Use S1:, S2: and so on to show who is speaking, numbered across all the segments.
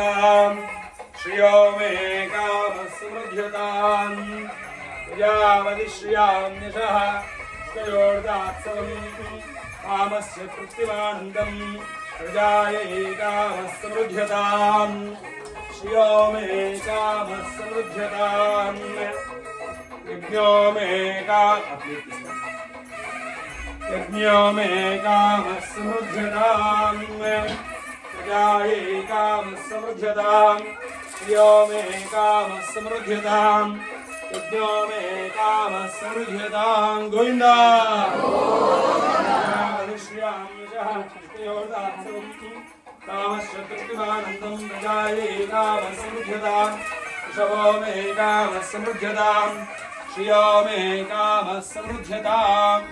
S1: समृद्ध्यताम् श्रियो मे कामः समृद्ध्यताम् प्रजापति श्रियाम्यशः स्तयोर्दात्सवम् कामस्य तृप्तिमानन्दम् प्रजायै कामः समृद्ध्यताम् श्रियो मे कामः समृद्ध्यताम् यज्ञो मे कामः समृद्ध्यताम् प्रजायै कामः समृद्ध्यताम् श्रियो मे कामः समृद्ध्यताम् यज्ञो मे कामः समृद्ध्यताम् गोविन्दा कामस्य तृप्तिमानन्दम् प्रजायै कामः समृद्ध्यताम् वृषभो मे कामः समृद्ध्यताम् श्रियो मे कामः समृद्ध्यताम्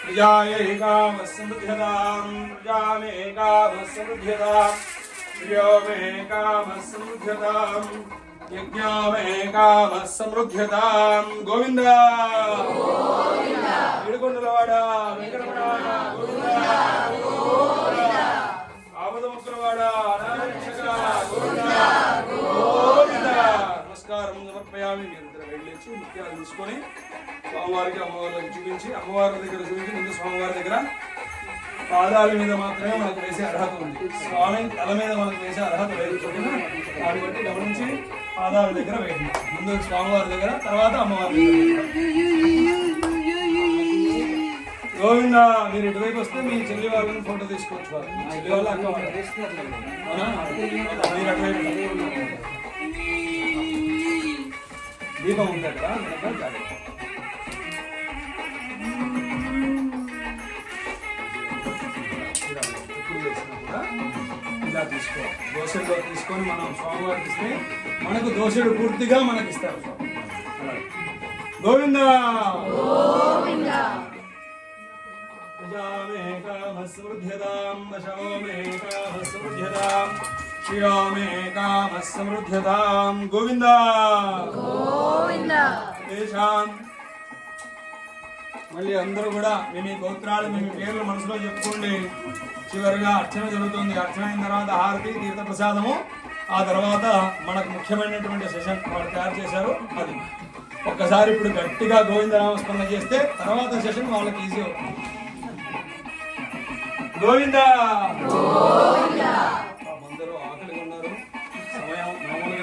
S1: प्रजायै कामः समृद्ध्यताम् प्रजा मे कामः समृद्ध्यताम् श्रियो मे कामः समृद्ध्यताम् यज्ञो मे कामः समृद्ध्यताम् गोविन्द ఏడుకొండలవాడ వెంకటరమణ గోవింద ఆపదముక్కులవాడ నారాయణ గోవింద గోవింద నమస్కారం సమర్పయామి. మీరందరూ వెళ్ళేసి ముత్యాలు తీసుకొని స్వామివారికి అమ్మవారికి చూపించి అమ్మవారి దగ్గర చూపించి ముందు స్వామివారి దగ్గర పాదాల మీద మాత్రమే మనకు వేసే అర్హత ఉంది. స్వామి తల మీద మనకు వేసే అర్హత లేదు. దాన్ని బట్టి గమనించి పాదాల దగ్గర వేయండి. ముందు స్వామివారి దగ్గర, తర్వాత అమ్మవారి దగ్గర. గోవింద మీరు ఇటువైపు వస్తే మీ చెల్లి వాళ్ళని ఫోటో తీసుకోవచ్చు. చెల్లి వాళ్ళు అక్క వాళ్ళు మీరు అటువైపు దీపం ఉంటుంది కదా. ఇలా తీసుకోవాలి. దోశలో తీసుకొని మనం స్వామివారికి ఇస్తే మనకు దోశలు పూర్తిగా మనకి ఇస్తారు. గోవింద ప్రజా మే కామः సమృద్ధ్యతాम् వశో మే కామः సమృద్ధ్యతాम् శ్రియో మే కామः సమృద్ధ్యతాम् గోవింద గోవింద. మళ్ళీ అందరూ కూడా మీ గోత్రాలు మీ పేర్లు మనసులో చెప్పుకోండి. చివరిగా అర్చన జరుగుతుంది. అర్చన అయిన తర్వాత హారతి, తీర్థ ప్రసాదము, ఆ తర్వాత మనకు ముఖ్యమైనటువంటి సెషన్ వాళ్ళు తయారు చేశారు. అది ఒక్కసారి ఇప్పుడు గట్టిగా గోవిందనామస్మరణ చేస్తే తర్వాత సెషన్ వాళ్ళకి ఈజీ అవుతుంది. గోవింద.